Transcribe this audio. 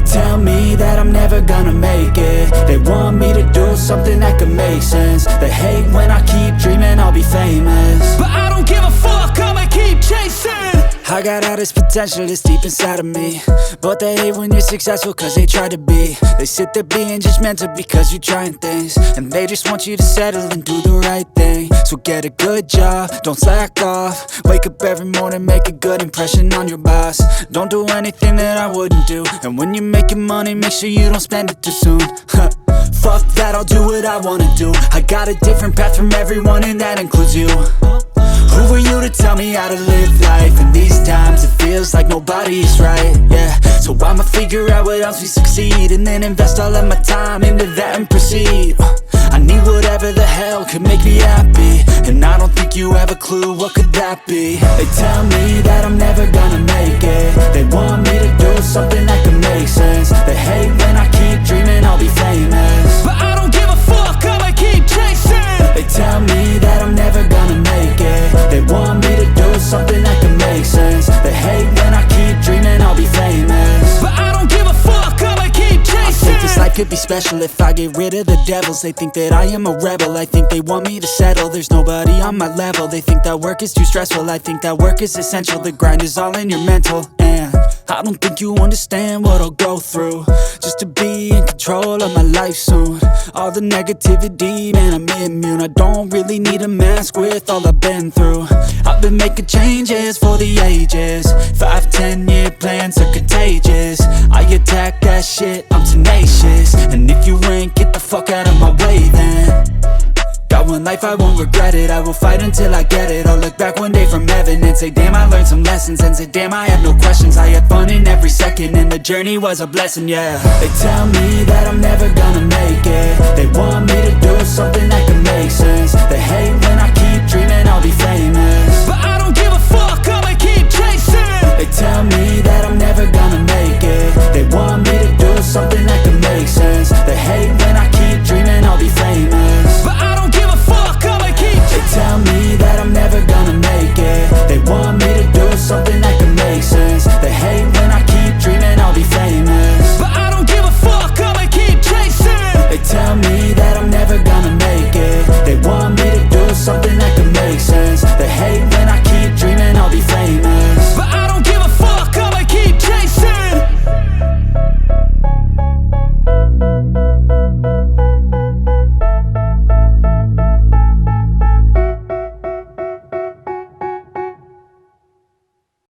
tell me that I'm never gonna make it. They want me to do something that could make sense. They hate when I keep dreaming I'll be famous, but I don't give a fuck, I'ma keep chasing. I got all this potential that's deep inside of me, but they hate when you're successful cause they try to be. They sit there being judgmental because you're trying things, and they just want you to settle and do the right thing. So get a good job, don't slack off. Wake up every morning, make a good impression on your boss. Don't do anything that I wouldn't do, and when you're making money, make sure you don't spend it too soon. Fuck that, I'll do what I wanna do. I got a different path from everyone, and that includes you. Who are you to tell me how to live life? In these times it feels like nobody is right, yeah. So I'ma figure out what else we succeed, and then invest all of my time into that and proceed. I need whatever the hell could make me happy, and I don't think you have a clue what could that be. They tell me that I'm never gonna make it. They want me to do something that could make sense. They hate when I keep dreaming I'll be famous, but I don't give a fuck, I'ma keep chasing. They tell me that I'm never gonna make it. They want me to do something that can make sense. They hate when I keep dreaming I'll be famous, but I don't give a fuck, I'ma keep chasing. I think this life could be special if I get rid of the devils. They think that I am a rebel, I think they want me to settle. There's nobody on my level. They think that work is too stressful, I think that work is essential. The grind is all in your mental, and I don't think you understand what I'll go through just to be in control of my life soon. All the negativity, man, I'm immune. I don't really need a mask with all I've been through. I've been making changes for the ages. 5-10 year plans are contagious. I attack that shit, I'm tenacious. And if you ain't, get the fuck out of my way then. Got one life, I won't regret it. I will fight until I get it. I'll look back one day from heaven and say damn, I learned some lessons, and say damn, I have no questions. I had fun in every second, and the journey was a blessing, yeah. They tell me that I'm never gonna make it.